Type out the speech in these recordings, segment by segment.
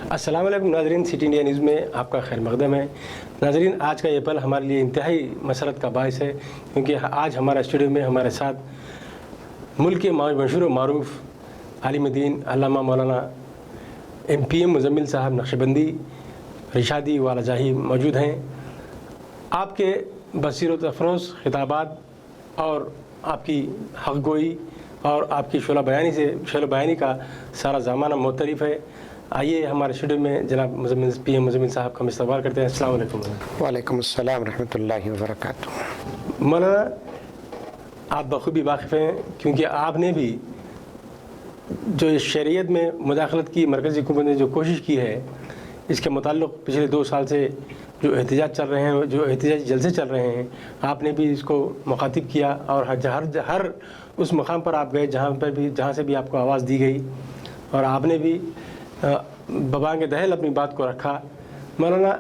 अस्सलाम वालेकुम नाज़रीन, सिटी इंडिया न्यूज़ में आपका खैर मक़दम है। नाज़रीन, आज का ये पल हमारे लिए इंतहाई मसरत का बायस है, क्योंकि आज हमारा स्टूडियो में हमारे साथ मुल्क के मशहूर व मारूफ आलिम दीन अल्लामा मौलाना PM मुज़म्मिल साहब नक्शबंदी रिशादी वाला जाही मौजूद हैं। आपके बसीरत अफरोज़ खिताबात और आपकी हक़ गोई और आपकी शोला बयानी का सारा ज़माना मुतरिफ़ है। आइए हमारे स्टूडियो में जनाब PM मुज़म्मिल साहब का हम इस्तकबाल करते हैं। अस्सलाम वालेकुम। वालेकुम अस्सलाम रहमतुल्लाहि व बरकातुहू। मौलाना, आप बखूबी वाक़िफ़ हैं, क्योंकि आपने भी जो इस शरीयत में मुदाखलत की मरकज़ी हुकूमत ने जो कोशिश की है, इसके मुताल्लिक़ पिछले 2 साल से जो एहतजाज चल रहे हैं, जो एहतजाजी जलसे चल रहे हैं, आपने भी इसको मुखातिब किया और हर उस मकाम पर आप गए जहाँ से भी आपको आवाज़ दी गई और आपने भी बबांग दहल अपनी बात को रखा। मौलाना,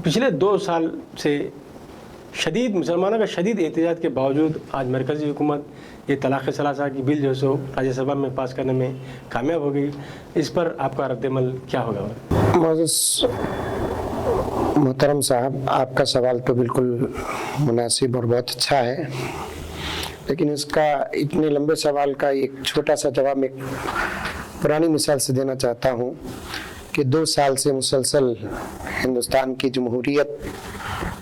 पिछले 2 साल से मुसलमानों का शदीद एहतजाज के बावजूद आज मरकज़ी हुकूमत ये तलाक़ सलासा की बिल जो सो राज्यसभा में पास करने में कामयाब हो गई। इस पर आपका रद्द-ए-अमल क्या होगा? मोअज़्ज़ज़ मोहतरम साहब, आपका सवाल तो बिल्कुल मुनासिब और बहुत अच्छा है, लेकिन इसका इतने लंबे सवाल का एक छोटा सा जवाब मैं पुरानी मिसाल से देना चाहता हूँ कि 2 साल से मुसलसल हिंदुस्तान की जमहूरियत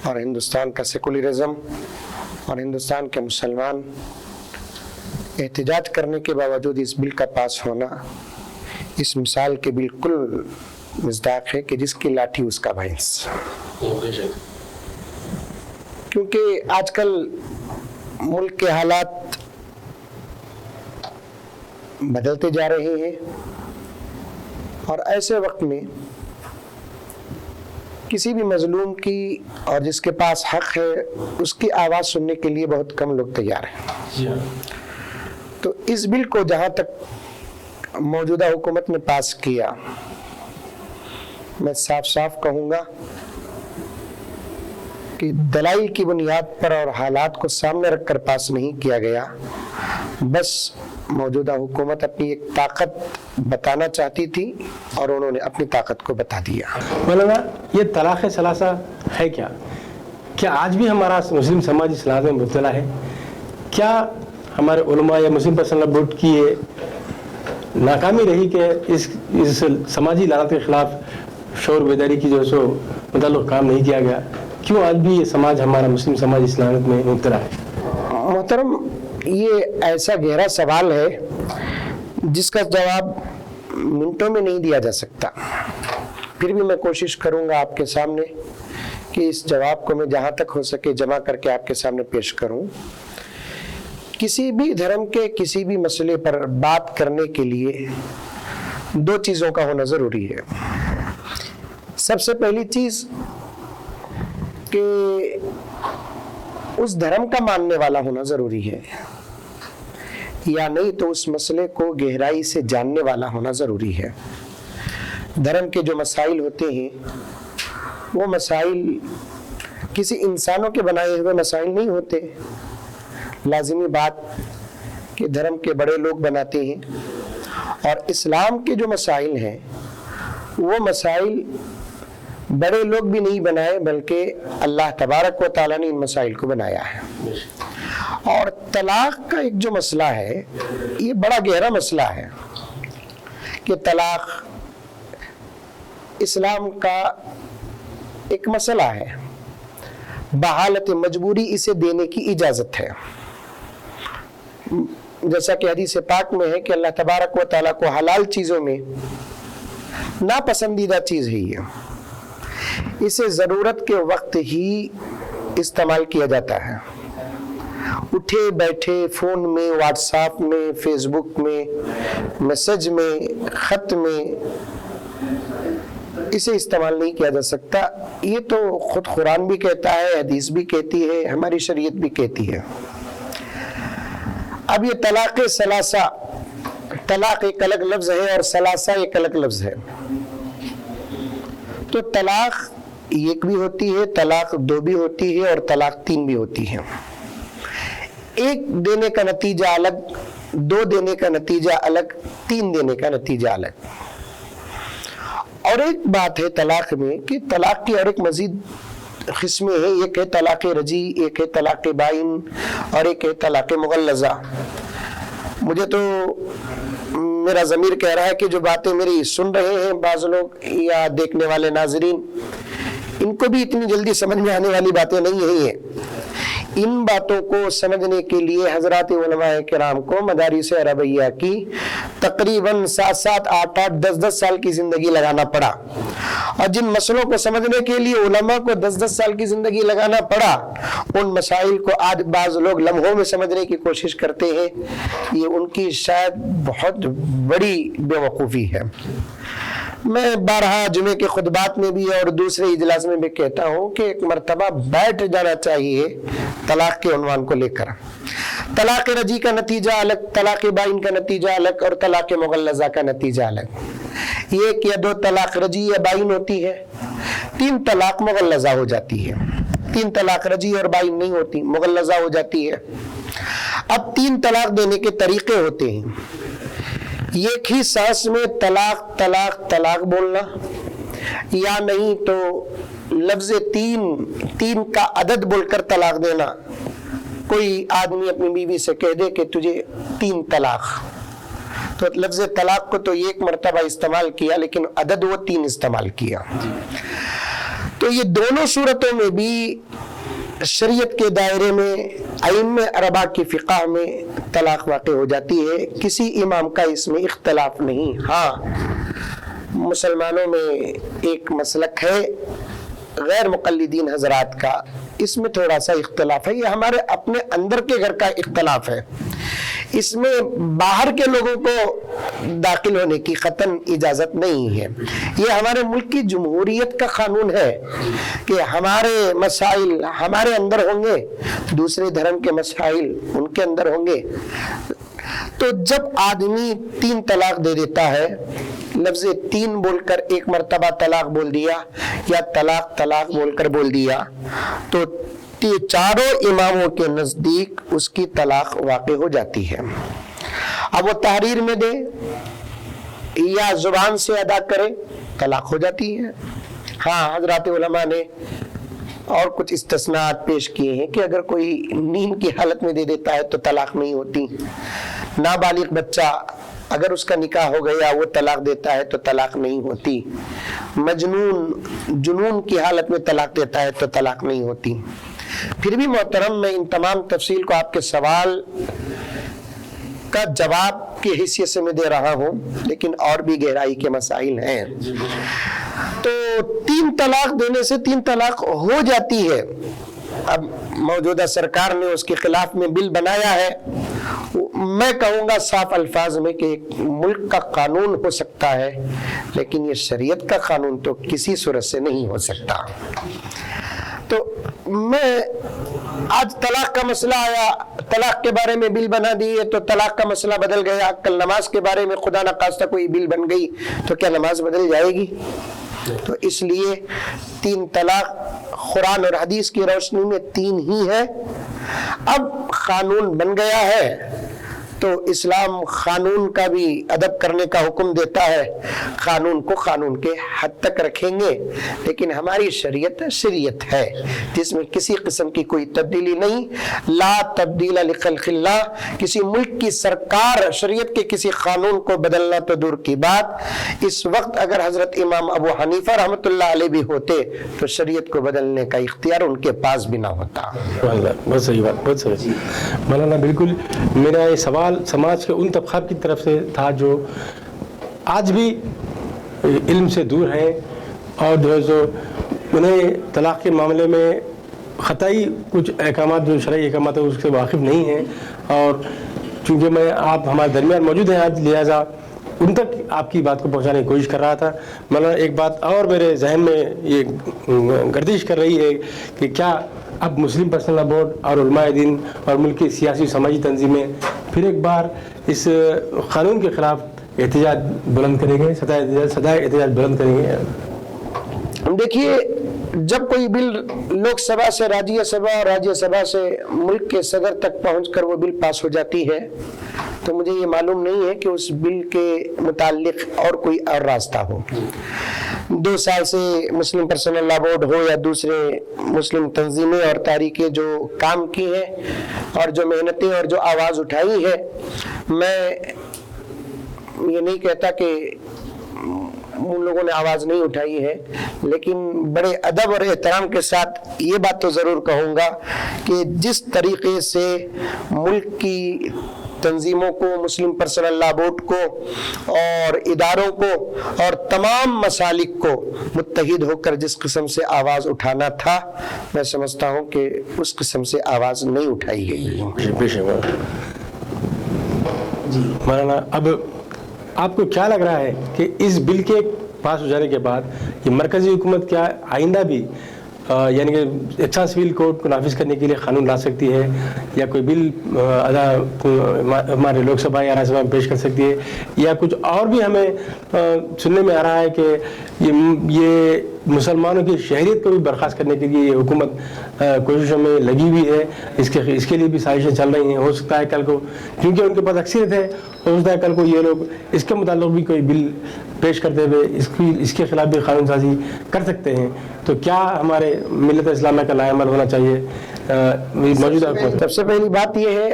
और हिंदुस्तान का सेकुलरिज़म और हिंदुस्तान के मुसलमान एहतजाज करने के बावजूद इस बिल का पास होना इस मिसाल के बिल्कुल मिज़दाक है कि जिसकी लाठी उसका भैंस। क्योंकि आजकल मुल्क के हालात बदलते जा रहे हैं और ऐसे वक्त में किसी भी मजलूम की और जिसके पास हक है उसकी आवाज़ सुनने के लिए बहुत कम लोग तैयार हैं। तो इस बिल को जहाँ तक मौजूदा हुकूमत ने पास किया, मैं साफ साफ कहूँगा कि दलाइल की बुनियाद पर और हालात को सामने रखकर पास नहीं किया गया, बस मौजूदा हुकूमत अपनी एक ताकत बताना चाहती थी और उन्होंने अपनी ताकत को बता दिया। मौलाना, ये तलाक़ सलासा है क्या आज भी हमारा मुस्लिम समाज इस लाज़ में मुब्तला है? क्या हमारे उलमा या मुस्लिम पर्सनल बोर्ड की ये नाकामी रही कि इस समाजी लानत के ख़िलाफ़ शोर बेदारी की जो सो मुताल्लिक़ काम नहीं किया गया? क्यों आज भी ये समाज, हमारा मुस्लिम समाज इस लानत में मुब्तला है? मोहतरम, ये ऐसा गहरा सवाल है जिसका जवाब मिनटों में नहीं दिया जा सकता। फिर भी मैं कोशिश करूंगा आपके सामने कि इस जवाब को मैं जहां तक हो सके जमा करके आपके सामने पेश करूं। किसी भी धर्म के किसी भी मसले पर बात करने के लिए 2 चीज़ों का होना ज़रूरी है। सबसे पहली चीज़ कि उस धर्म का मानने वाला होना ज़रूरी है, या नहीं तो उस मसले को गहराई से जानने वाला होना ज़रूरी है। धर्म के जो मसाइल होते हैं वो मसाइल किसी इंसानों के बनाए हुए मसाइल नहीं होते। लाजिमी बात कि धर्म के बड़े लोग बनाते हैं, और इस्लाम के जो मसाइल हैं वो मसाइल बड़े लोग भी नहीं बनाए, बल्कि अल्लाह तबारक व तआला ने इन मसाइल को बनाया है। और तलाक का एक जो मसला है, ये बड़ा गहरा मसला है कि तलाक इस्लाम का एक मसला है। बहालत मजबूरी इसे देने की इजाज़त है, जैसा कि हदीस पाक में है कि अल्लाह तबारक व तआला को हलाल चीज़ों में नापसंदीदा चीज़ है ये, इसे ज़रूरत के वक्त ही इस्तेमाल किया जाता है। उठे बैठे फ़ोन में, व्हाट्सएप में, फेसबुक में, मैसेज में, ख़त में इसे इस्तेमाल नहीं किया जा सकता। ये तो खुद कुरान भी कहता है, हदीस भी कहती है, हमारी शरीयत भी कहती है। अब ये तलाक़ सलासा, तलाक़ एक अलग लफ्ज़ है और सलासा एक अलग लफ्ज़ है। तो तलाक़ 1 भी होती है, तलाक़ 2 भी होती है और तलाक़ 3 भी होती है। 1 देने का नतीजा अलग, 2 देने का नतीजा अलग, 3 देने का नतीजा अलग। اور ایک بات ہے طلاق میں کہ طلاق کی اور ایک مزید قسمیں ہیں. ایک ہے طلاق رجی، ایک ہے طلاق بائن اور ایک ہے طلاق مغلظہ. مجھے تو میرا ضمیر کہہ رہا ہے کہ جو باتیں میری سن رہے ہیں بعض لوگ یا دیکھنے والے ناظرین، ان کو بھی اتنی جلدی سمجھ میں آنے والی باتیں نہیں ہیں. ان باتوں کو سمجھنے کے لیے حضرات علماء کرام کو مدارس عربیہ کی تقریباً 7-7, 8-8, 10-10 سال کی زندگی لگانا پڑا. اور جن مسئلوں کو سمجھنے کے لیے علماء کو 10-10 سال کی زندگی لگانا پڑا، ان مسائل کو آج بعض لوگ لمحوں میں سمجھنے کی کوشش کرتے ہیں. یہ ان کی شاید بہت بڑی بے وقوفی ہے. میں بارہا جمعے کے خطبات میں بھی اور دوسرے اجلاس میں بھی کہتا ہوں کہ ایک مرتبہ بیٹھ جانا چاہیے طلاق کے عنوان کو لے کر. طلاق رجی کا نتیجہ الگ، طلاق بائن کا نتیجہ الگ اور طلاق مغلظہ کا نتیجہ الگ. ایک یا دو طلاق رجی یا بائن ہوتی ہے، 3 طلاق مغلظہ ہو جاتی ہے. 3 طلاق رجی اور بائن نہیں ہوتی، مغلظہ ہو جاتی ہے. اب 3 طلاق دینے کے طریقے ہوتے ہیں. ایک ہی سانس میں طلاق طلاق طلاق بولنا، یا نہیں تو لفظ 3 کا عدد بول کر طلاق دینا. کوئی آدمی اپنی بیوی سے کہہ دے کہ تجھے 3 طلاق، تو لفظ طلاق کو تو 1 مرتبہ استعمال کیا لیکن عدد وہ 3 استعمال کیا. تو یہ دونوں صورتوں میں بھی شریعت کے دائرے میں ائمہ اربعہ کی فقہ میں طلاق واقع ہو جاتی ہے. کسی امام کا اس میں اختلاف نہیں. ہاں، مسلمانوں میں ایک مسلک ہے غیر مقلدین حضرات کا، اس میں تھوڑا سا اختلاف ہے. یہ ہمارے اپنے اندر کے گھر کا اختلاف ہے. اس میں باہر کے لوگوں کو داخل ہونے کی قطعاً اجازت نہیں ہے. یہ ہمارے ملک کی جمہوریت کا قانون ہے کہ ہمارے مسائل ہمارے اندر ہوں گے، دوسرے دھرم کے مسائل ان کے اندر ہوں گے. تو جب آدمی 3 طلاق دے دیتا ہے، لفظ 3 بول کر 1 مرتبہ طلاق بول دیا یا طلاق طلاق بول کر بول دیا، تو چاروں اماموں کے نزدیک اس کی طلاق واقع ہو جاتی ہے. اب وہ تحریر میں دے یا زبان سے ادا کرے، طلاق ہو جاتی ہے. ہاں، حضرات علماء نے اور کچھ استثناءات پیش کیے ہیں کہ اگر کوئی نیند کی حالت میں دے دیتا ہے تو طلاق نہیں ہوتی. نابالغ بچہ اگر اس کا نکاح ہو گیا وہ طلاق دیتا ہے تو طلاق نہیں ہوتی. مجنون جنون کی حالت میں طلاق دیتا ہے تو طلاق نہیں ہوتی. پھر بھی محترم، میں ان تمام تفصیل کو آپ کے سوال کا جواب کی حیثیت سے میں دے رہا ہوں، لیکن اور بھی گہرائی کے مسائل ہیں. تو 3 طلاق دینے سے 3 طلاق ہو جاتی ہے. اب موجودہ سرکار نے اس کے خلاف میں بل بنایا ہے. میں کہوں گا صاف الفاظ میں کہ ایک ملک کا قانون ہو سکتا ہے، لیکن یہ شریعت کا قانون تو کسی صورت سے نہیں ہو سکتا. تو میں آج طلاق کا مسئلہ آیا، طلاق کے بارے میں بل بنا دیے تو طلاق کا مسئلہ بدل گیا. کل نماز کے بارے میں خدا نخواستہ کوئی بل بن گئی تو کیا نماز بدل جائے گی؟ تو اس لیے 3 طلاق قرآن اور حدیث کی روشنی میں 3 ہی ہے. اب قانون بن گیا ہے تو اسلام قانون کا بھی ادب کرنے کا حکم دیتا ہے. قانون کو قانون کے حد تک رکھیں گے، لیکن ہماری شریعت شریعت ہے جس میں کسی قسم کی کوئی تبدیلی نہیں. لا تبدیل لخلق اللہ. کسی ملک کی سرکار شریعت کے کسی قانون کو بدلنا تو دور کی بات، اس وقت اگر حضرت امام ابو حنیفہ رحمۃ اللہ علیہ بھی ہوتے تو شریعت کو بدلنے کا اختیار ان کے پاس بھی نہ ہوتا. بہت صحیح بات، بہت صحیح مولانا. بالکل میرا یہ سوال سماج کے ان طبقات کی طرف سے تھا جو آج بھی علم سے دور ہیں اور جو انہیں طلاق کے معاملے میں خطائی کچھ احکامات جو شرعی احکامات ہیں اس سے واقف نہیں ہیں. اور چونکہ میں آپ ہمارے درمیان موجود ہیں آج، لہٰذا ان تک آپ کی بات کو پہنچانے کی کوشش کر رہا تھا. مولانا ایک بات اور میرے ذہن میں یہ گردش کر رہی ہے کہ کیا اب مسلم پرسنل لا بورڈ اور علماء دین اور ملک کی سیاسی سماجی تنظیمیں پھر ایک بار اس قانون کے خلاف احتجاج بلند کریں گے، صدائے احتجاج بلند کریں گے؟ دیکھیے، جب کوئی بل لوک سبھا سے راجیہ سبھا اور راجیہ سبھا سے ملک کے صدر تک پہنچ کر وہ بل پاس ہو جاتی ہے تو مجھے یہ معلوم نہیں ہے کہ اس بل کے متعلق اور کوئی اور راستہ ہو. 2 साल से मुस्लिम पर्सनल लॉ बोर्ड हो या दूसरे मुस्लिम तंजीमें और तारीखें जो काम की हैं और जो मेहनतें और जो आवाज़ उठाई है, मैं ये नहीं कहता कि उन लोगों ने आवाज़ नहीं उठाई है, लेकिन बड़े अदब और एहतराम के साथ ये बात तो ज़रूर कहूँगा कि जिस तरीके से मुल्क की तंजीमों को, मुस्लिम पर्सनल लॉ बोर्ड को और इदारों को और तमाम मसालिक को मुत्तहिद होकर जिस किस्म से आवाज़ उठाना था, मैं समझता हूँ कि उस किस्म से आवाज़ नहीं उठाई गई। मौलाना, अब आपको क्या लग रहा है कि इस बिल के पास हो जाने के बाद ये मरकज़ी हुकूमत क्या आइंदा भी यानी कि अच्छा सिविल कोड को नाफिज करने के लिए कानून ला सकती है, या कोई बिल हमारे लोकसभा या राज्यसभा में पेश कर सकती है, या कुछ और भी हमें सुनने में आ रहा है कि ये मुसलमानों की शहरियत को भी बर्खास्त करने के लिए ये हुकूमत कोशिशों में लगी हुई है, इसके लिए भी साजिशें चल रही हैं। हो सकता है कल को, क्योंकि उनके पास अक्सरियत है, हो सकता है कल को ये लोग इसके मुताल्लिक भी कोई बिल पेश करते हुए इसके खिलाफ भी कानून साजी कर सकते हैं। तो क्या हमारे मिल्लत इस्लामिया का लाएअमल होना चाहिए मौजूदा हुकूमत? सबसे पहली बात यह है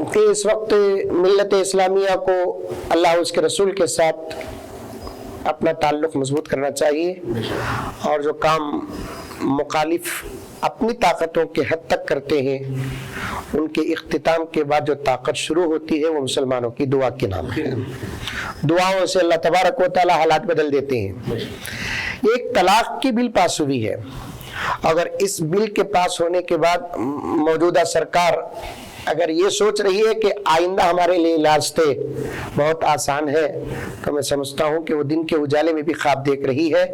कि इस वक्त मिल्लत इस्लामिया को अल्लाह उसके रसूल के साथ अपना ताल्लुक़ मजबूत करना चाहिए, और जो काम मुखालिफ अपनी ताकतों के हद तक करते हैं, उनके इख्तिताम के बाद जो ताकत शुरू होती है वो मुसलमानों की दुआ के नाम है। दुआओं से अल्लाह तबारक व तआला हालात बदल देते हैं। एक तलाक की बिल पास हुई है, अगर इस बिल के पास होने के बाद मौजूदा सरकार अगर ये सोच रही है कि आइंदा हमारे लिए रास्ते बहुत आसान है, तो मैं समझता हूँ कि वो दिन के उजाले में भी ख्वाब देख रही है।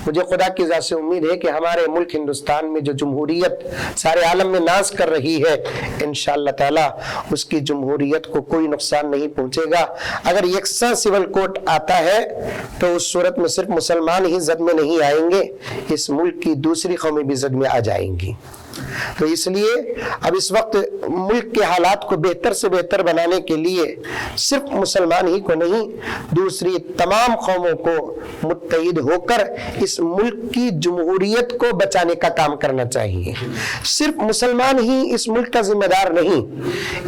मुझे खुदा की ज़ात से उम्मीद है कि हमारे मुल्क हिंदुस्तान में जो जमहूरियत सारे आलम में नाज कर रही है, इंशाअल्लाह ताला उसकी जमहूरियत को कोई नुकसान नहीं पहुँचेगा। अगर यकसा सिविल कोड आता है तो उस सूरत में सिर्फ मुसलमान ही जद में नहीं आएंगे, इस मुल्क की दूसरी कौमें भी जद में आ जाएंगी। तो इसलिए अब इस वक्त मुल्क के हालात को बेहतर से बेहतर बनाने के लिए सिर्फ मुसलमान ही को नहीं, दूसरी तमाम कौमों को मुत्तहिद होकर इस मुल्क की जमहूरियत को बचाने का काम करना चाहिए। सिर्फ मुसलमान ही इस मुल्क का जिम्मेदार नहीं,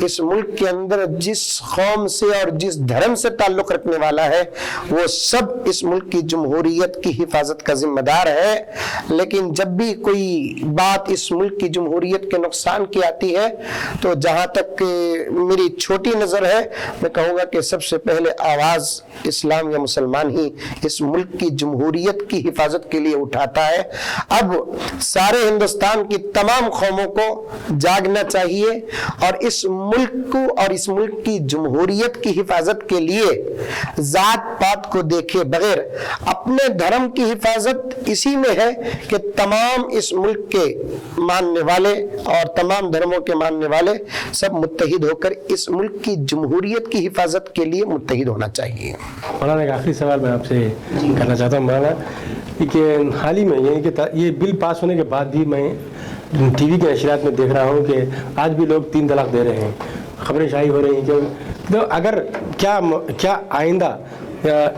इस मुल्क के अंदर जिस कौम से और जिस धर्म से ताल्लुक रखने वाला है वो सब इस मुल्क की जमहूरियत की हिफाजत का जिम्मेदार है। लेकिन जब भी कोई बात इस मुल्क की जमहूरियत के नुकसान की आती है, तो जहां तक मेरी छोटी नजर है, मैं कहूंगा कि सबसे पहले आवाज इस्लाम या मुसलमान ही इस मुल्क की जमहूरियत की हिफाजत के लिए उठाता है। अब सारे हिंदुस्तान की तमाम कौमों को जागना चाहिए और इस मुल्क को और इस मुल्क की जमहूरियत की हिफाजत के लिए जात पात को देखे बगैर अपने धर्म की हिफाजत इसी में है कि तमाम इस मुल्क के मानने वाले और तमाम धर्मों के मानने वाले सब मुत्तहिद होकर इस मुल्क की जमहूरियत की हिफाजत के लिए मुत्तहिद होना चाहिए। मौलाना, एक आखिरी सवाल मैं आपसे करना चाहता हूँ मौलाना, कि हाल ही में यानी कि ये बिल पास होने के बाद भी मैं टीवी के नशरियात में देख रहा हूँ कि आज भी लोग 3 तलाक दे रहे हैं, खबरें शाही हो रही हैं। तो अगर क्या आइंदा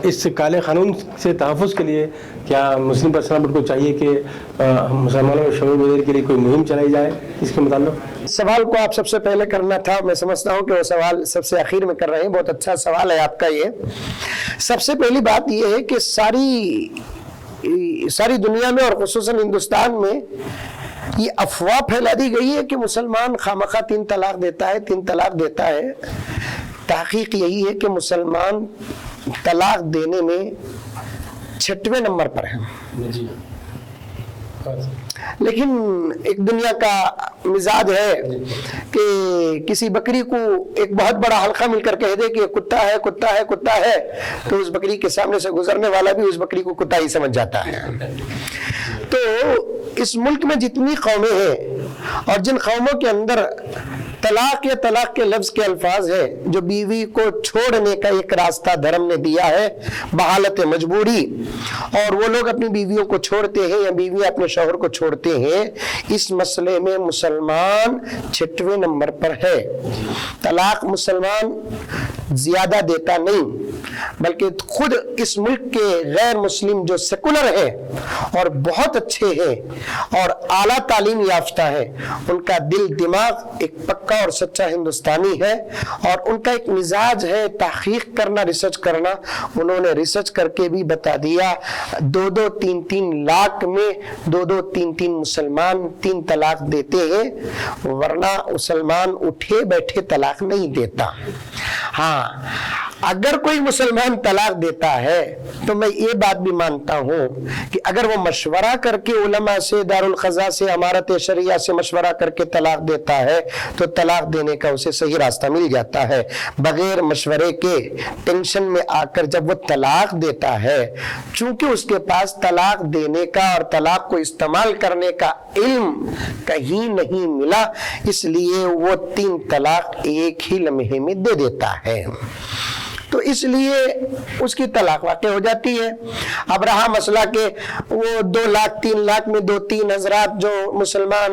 इस काले कानून से तहफ़्फ़ुज़ के लिए क्या मुस्लिम पर्सनल बोर्ड को चाहिए कि मुसलमानों में शऊर बेदारी के लिए कोई मुहिम चलाई जाए इसके मुताल्लिक़? सवाल को आप सबसे पहले करना था, मैं समझता हूँ कि वो सवाल सबसे आखिर में कर रहे हैं। बहुत अच्छा सवाल है आपका ये। सबसे पहली बात ये है कि सारी दुनिया में और खुसूसन हिंदुस्तान में ये अफवाह फैला दी गई है कि मुसलमान खामखा 3 तलाक देता है, 3 तलाक देता है। तहकीक यही है कि मुसलमान तलाक देने में 6वें नंबर पर है। लेकिन एक दुनिया का मिजाज है कि किसी बकरी को एक बहुत बड़ा हल्का मिलकर कह दे कि कुत्ता है कुत्ता है कुत्ता है, तो उस बकरी के सामने से गुजरने वाला भी उस बकरी को कुत्ता ही समझ जाता है। तो इस मुल्क में जितनी कौमें हैं और जिन कौमों के अंदर तलाक या तलाक के लफ्ज के अल्फाज है, जो बीवी को छोड़ने का एक रास्ता धर्म ने दिया है बहालत मजबूरी, और वो लोग अपनी बीवियों को छोड़ते हैं या बीवियां अपने शौहर को छोड़ते हैं, इस मसले में मुसलमान 6वें नंबर पर है। तलाक मुसलमान ज्यादा देता नहीं, बल्कि खुद इस मुल्क के गैर मुस्लिम जो सेकुलर है और बहुत अच्छे हैं और आला तालीम याफ्ता है, उनका दिल दिमाग एक पक्का और सच्चा हिंदुस्तानी है और उनका एक मिजाज है तहकीक करना, रिसर्च करना। उन्होंने रिसर्च करके भी बता दिया 2-2, 3-3 लाख में 2-2, 3-3 मुसलमान 3 तलाक देते हैं, वरना मुसलमान उठे बैठे तलाक नहीं देता। हाँ, अगर कोई मुसलमान तलाक देता है तो मैं ये बात भी मानता हूँ कि अगर वो मशवरा करके उलमा से, दारुल क़ज़ा से, अमारत शरिया से मशवरा करके तलाक देता है तो तलाक देने का उसे सही रास्ता मिल जाता है। बगैर मशवरे के टेंशन में आकर जब वो तलाक देता है, चूंकि उसके पास तलाक देने का और तलाक को इस्तेमाल करने का इल्म कहीं नहीं मिला, इसलिए वो 3 तलाक एक ही लम्हे में दे देता है। तो इसलिए उसकी तलाक वाक़ई हो जाती है। अब रहा मसला के वो 2 लाख 3 लाख में 2-3 हजरात जो मुसलमान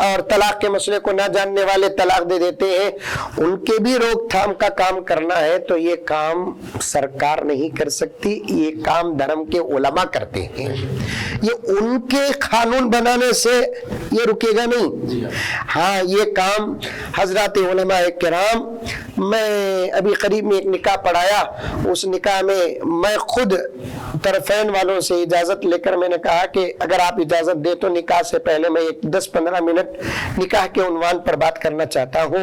और तलाक के मसले को ना जानने वाले तलाक दे देते हैं, उनके भी रोकथाम का काम करना है तो ये काम सरकार नहीं कर सकती, ये काम धर्म के उलमा करते हैं। ये उनके कानून बनाने से ये रुकेगा नहीं। हाँ, ये काम हजरत उलमा किराम, मैं अभी करीब में एक निकाह पढ़ाया, उस निकाह में मैं खुद तरफैन वालों से इजाजत लेकर मैंने कहा कि अगर आप इजाजत दे तो निकाह से पहले मैं एक 10-15 मिनट निकाह के उन्वान पर बात करना चाहता हूँ।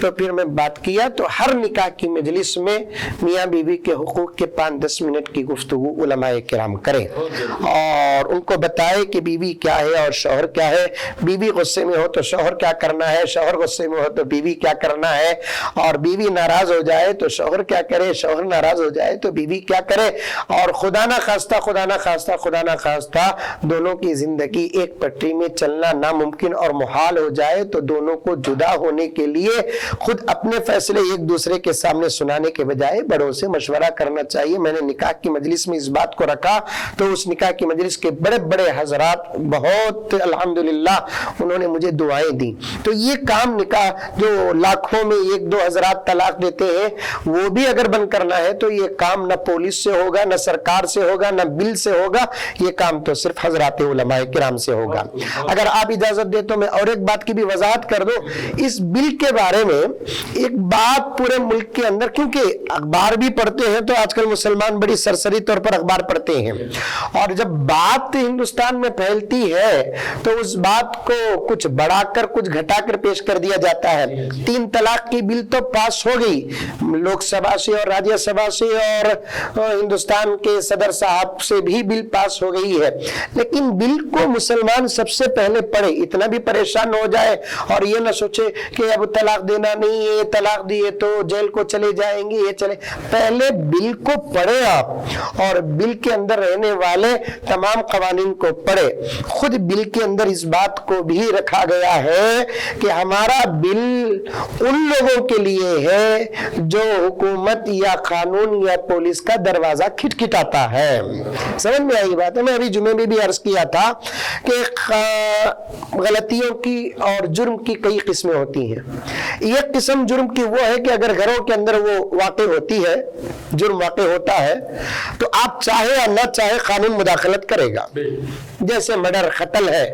तो फिर मैं बात किया तो हर निकाह की मजलिस में मियाँ बीवी के हुकूक के 5-10 मिनट की गुफ्तगू उलमाए किराम करें और उनको बताए कि बीवी क्या है और शौहर क्या है। बीवी गुस्से में हो तो शौहर क्या करना है, शौहर गुस्से में हो तो बीवी क्या करना है, और बीवी नाराज हो जाए तो शौहर क्या करे, शौहर नाराज हो जाए तो बीवी क्या करे। और खुदा ना खास्ता दोनों की जिंदगी एक पटरी में चलना नामुमकिन और मुहाल हो जाए तो दोनों को जुदा होने के लिए खुद अपने फैसले एक दूसरे के सामने सुनाने के बजाय बड़ों से मशवरा करना चाहिए। मैंने निकाह की मजलिस में इस बात को रखा तो उस निकाह की मजलिस के बड़े बड़े हजरात बहुत अल्हम्दुलिल्लाह उन्होंने मुझे दुआएं दी। तो ये काम निकाह जो लाखों में 1-2 हजरात तलाक देते हैं, वो भी अगर बंद करना है तो ये काम न पुलिस से होगा, न सरकार से होगा, न बिल से होगा, ये काम तो सिर्फ हजरात उलमाए किराम से होगा। अगर आप इजाजत दे तो मैं और एक बात की भी वजाहत कर दूं। इस बिल के बारे में एक बात पूरे मुल्क के अंदर, क्योंकि अखबार भी पढ़ते हैं तो आजकल मुसलमान बड़ी सरसरी तौर पर अखबार पढ़ते हैं, और जब बात हिंदुस्तान में फैलती है तो उस बात को कुछ बढ़ाकर कुछ घटाकर पेश कर दिया जाता है। 3 तलाक की बिल तो पास हो गई लोकसभा से और राज्यसभा से और हिंदुस्तान के सदर साहब से भी बिल पास हो गई है, लेकिन बिल को मुसलमान सबसे पहले पढ़े, इतना भी परेशान हो जाए और ये ना सोचे कि अब तलाक देना नहीं है, तलाक दिए तो जेल को चले जाएंगे, ये चले। पहले बिल को पढ़े आप और बिल के अंदर रहने वाले तमाम कवानीन को पढ़े। खुद बिल के अंदर इस बात को भी रखा गया है कि हमारा बिल उन लोगों के लिए है जो हुकूमत या कानून या पुलिस का दरवाजा खटखटाता है। समझ में आई बात है। मैं अभी जुमे में भी अर्ज किया था कि गलतियों की और जुर्म की कई किस्में होती हैं। एक किस्म जुर्म की वो है कि अगर घरों के अंदर वो वाक़ई होती है, जुर्म वाक़ई होता है, तो आप चाहे या ना चाहे कानून मुदाखलत करेगा। जैसे मर्डर, कत्ल है,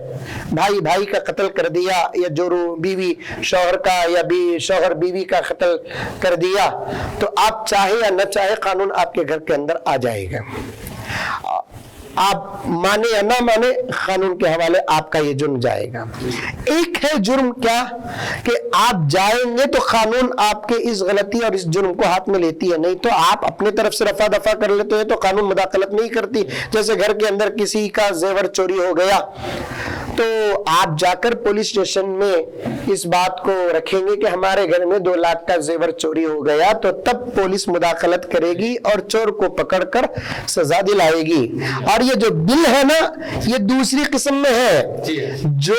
भाई भाई का कत्ल कर दिया, या जोरू बीवी शौहर का या शौहर बीवी का कत्ल कर दिया, तो आप चाहे या न चाहे कानून आपके घर के अंदर आ जाएगा। आप माने या ना माने, कानून के हवाले आपका ये जुर्म जाएगा। एक है जुर्म क्या कि आप जाएंगे तो कानून आपके इस गलती और इस जुर्म को हाथ में लेती है, नहीं तो आप अपने तरफ से रफा दफा कर लेते हैं तो कानून मुदाखलत नहीं करती। जैसे घर के अंदर किसी का जेवर चोरी हो गया तो आप जाकर पुलिस स्टेशन में इस बात को रखेंगे कि हमारे घर में 2 लाख का जेवर चोरी हो गया, तो तब पुलिस मुदाखलत करेगी और चोर को पकड़कर सजा दिलाएगी। और ये जो बिल है ना, ये दूसरी किस्म में है। जो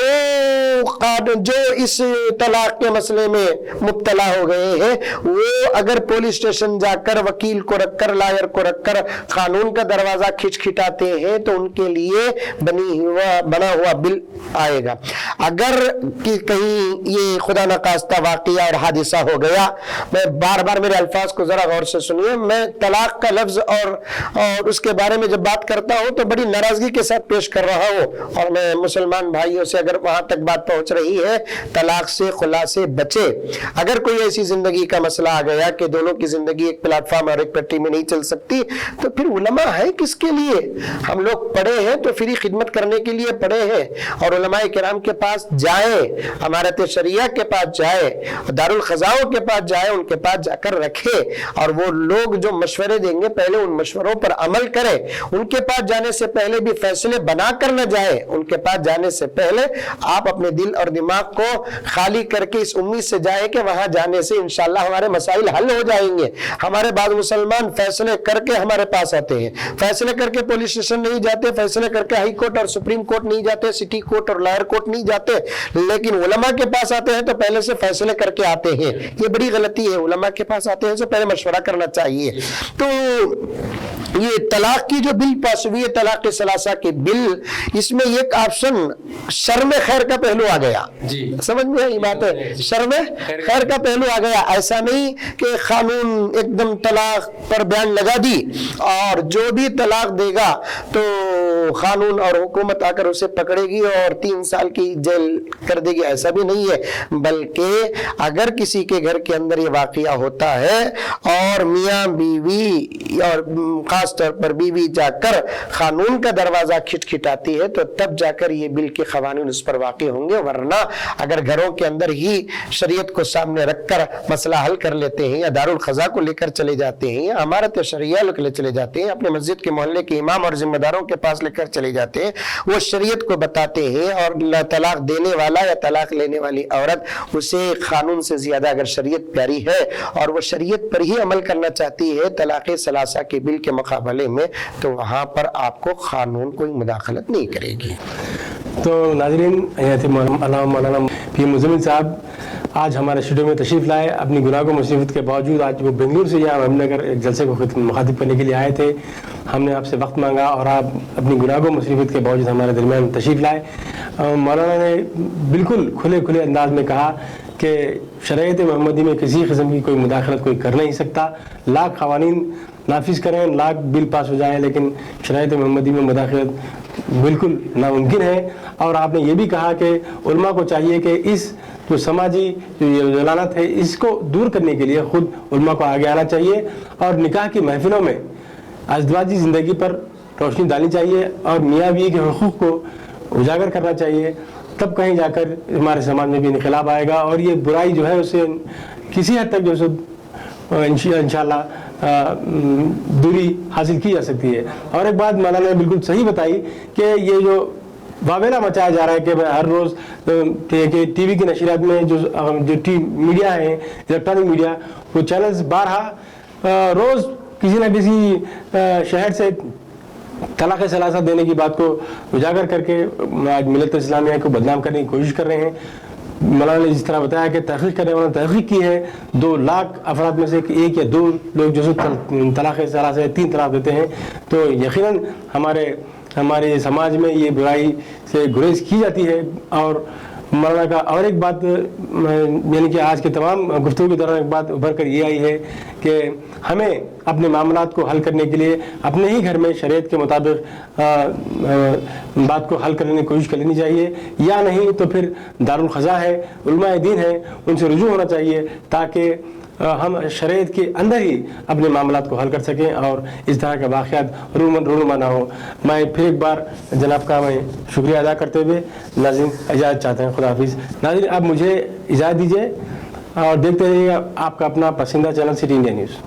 इस तलाक के मसले में मुब्तला हो गए हैं, वो अगर पुलिस स्टेशन जाकर वकील को रखकर, लायर को रखकर कानून का दरवाजा खिटखिटाते हैं तो उनके लिए बना हुआ बिल آئے گا. اگر کہ کہیں یہ خدا نخواستہ واقعہ اور حادثہ ہو گیا, میں بار بار میرے الفاظ کو ذرا غور سے سنیے, میں طلاق کا لفظ اور اس کے بارے میں جب بات کرتا ہوں تو بڑی ناراضگی کے ساتھ پیش کر رہا ہوں, اور میں مسلمان بھائیوں سے اگر وہاں تک بات پہنچ رہی ہے, طلاق سے خلا سے بچے. اگر کوئی ایسی زندگی کا مسئلہ آ گیا کہ دونوں کی زندگی ایک پلیٹ فارم اور ایک پٹی میں نہیں چل سکتی, تو پھر علماء ہے کس کے لیے؟ ہم لوگ پڑھے ہیں تو فری خدمت کرنے کے لیے پڑھے ہیں, اور علماء کرام کے پاس جائیں, امارت شریعہ کے پاس جائیں, دارالقضاؤں کے پاس جائیں, ان کے پاس جا کر رکھے, اور وہ لوگ جو مشورے دیں گے پہلے ان مشوروں پر عمل کریں. ان کے پاس جانے سے پہلے بھی فیصلے بنا کر نہ جائیں. ان کے پاس جانے سے پہلے آپ اپنے دل اور دماغ کو خالی کر کے اس امید سے جائیں کہ وہاں جانے سے انشاءاللہ ہمارے مسائل حل ہو جائیں گے. ہمارے بعض مسلمان فیصلے کر کے ہمارے پاس آتے ہیں, فیصلے کر کے پولیس اسٹیشن نہیں جاتے, فیصلے کر کے ہائی کورٹ اور سپریم کورٹ نہیں جاتے, سٹی کورٹ اور لائر کورٹ نہیں جاتے, لیکن علماء کے پاس آتے ہیں تو پہلے سے فیصلے کر کے آتے ہیں. یہ بڑی غلطی ہے. علماء کے پاس آتے ہیں تو پہلے مشورہ کرنا چاہیے. تو یہ طلاق کی جو بل پاس ہوئی ہے, طلاق ثلاثہ کی بل, اس میں ایک آپشن شرم خیر کا پہلو آ گیا. سمجھ میں یہ بات ہے, شرم خیر کا پہلو آ گیا. ایسا نہیں کہ قانون ایک دم طلاق پر بیان لگا دی اور جو بھی طلاق دے گا تو قانون اور حکومت آ کر اسے پکڑے گی اور 3 سال کی جیل کر دے گی. ایسا بھی نہیں ہے, بلکہ اگر کسی کے گھر کے اندر یہ واقعہ ہوتا ہے اور میاں بیوی اور خاص طور پر بیوی جا کر قانون کا دروازہ کھٹکھٹاتی ہے تو تب جا کر یہ بل کے قوانین اس پر واقع ہوں گے. ورنہ اگر گھروں کے اندر ہی شریعت کو سامنے رکھ کر مسئلہ حل کر لیتے ہیں, یا دارالقضاء کو لے کر چلے جاتے ہیں, یا امارت شریعہ لے کر چلے جاتے ہیں, اپنے مسجد کے محلے کے امام اور ذمہ داروں کے پاس لے کر چلے جاتے ہیں, وہ شریعت کو بتاتے ہیں, اور طلاق دینے والا یا طلاق لینے والی عورت اسے قانون سے زیادہ اگر شریعت پیاری ہے اور وہ شریعت پر ہی عمل کرنا چاہتی ہے طلاق ثلاثہ کے بل کے مقابلے میں, تو وہاں پر آپ کو قانون کوئی مداخلت نہیں کرے گی. تو ناظرین, مولانا پی مزمل صاحب آج ہمارے اسٹوڈیو میں تشریف لائے. اپنی گناہ و مصیبت کے باوجود آج وہ بنگلور سے یہاں احمد نگر ایک جلسے کو مخاطب کرنے کے لیے آئے تھے. ہم نے آپ سے وقت مانگا اور آپ اپنی گناہ و مصیبت کے باوجود ہمارے درمیان تشریف لائے. مولانا نے بالکل کھلے انداز میں کہا کہ شریعت محمدی میں کسی قسم کی کوئی مداخلت کوئی کر نہیں سکتا. لاکھ قوانین نافذ کریں, لاکھ بل پاس ہو جائیں, لیکن شریعت محمدی میں مداخلت بالکل ناممکن ہے. اور آپ نے یہ بھی کہا کہ علماء کو چاہیے کہ اس جو سماجی جو یہ ضلالت ہے اس کو دور کرنے کے لیے خود علماء کو آگے آنا چاہیے, اور نکاح کی محفلوں میں ازدواجی زندگی پر روشنی ڈالنی چاہیے, اور میاں بیوی کے حقوق کو اجاگر کرنا چاہیے. تب کہیں جا کر ہمارے سماج میں بھی انقلاب آئے گا, اور یہ برائی جو ہے اسے کسی حد تک جو ہے انشاءاللہ دوری حاصل کی جا سکتی ہے. اور ایک بات مولانا نے بالکل صحیح بتائی کہ یہ جو واویلا مچایا جا رہا ہے کہ ہر روز کہ ٹی وی کی نشریات میں جو میڈیا ہیں, الیکٹرانک میڈیا, وہ چینلز بارہا روز کسی نہ کسی شہر سے طلاق ثلاثہ دینے کی بات کو اجاگر کر کے آج ملت اسلامیہ کو بدنام کرنے کی کوشش کر رہے ہیں. مولانا نے جس طرح بتایا کہ تحقیق کرنے والوں نے تحقیق کی ہے, 2 لاکھ افراد میں سے 1 یا 2 لوگ جو طلاق ثلاثہ 3 طلاق دیتے ہیں. تو یقیناً ہمارے سماج میں یہ برائی سے گریز کی جاتی ہے. اور مولانا کا اور ایک بات, یعنی کہ آج کے تمام گفتگو کے دوران ایک بات ابھر کر یہ آئی ہے کہ ہمیں اپنے معاملات کو حل کرنے کے لیے اپنے ہی گھر میں شریعت کے مطابق بات کو حل کرنے کی کوشش کر لینی چاہیے, یا نہیں تو پھر دارالقضاء ہے, علماء دین ہے, ان سے رجوع ہونا چاہیے تاکہ ہم شریعت کے اندر ہی اپنے معاملات کو حل کر سکیں اور اس طرح کے واقعات رونما نہ ہو. میں پھر ایک بار جناب کا میں شکریہ ادا کرتے ہوئے ناظرین اجازت چاہتے ہیں. خدا حافظ. ناظرین اب مجھے اجازت دیجیے اور دیکھتے رہیے آپ کا اپنا پسندیدہ چینل سٹی انڈیا نیوز.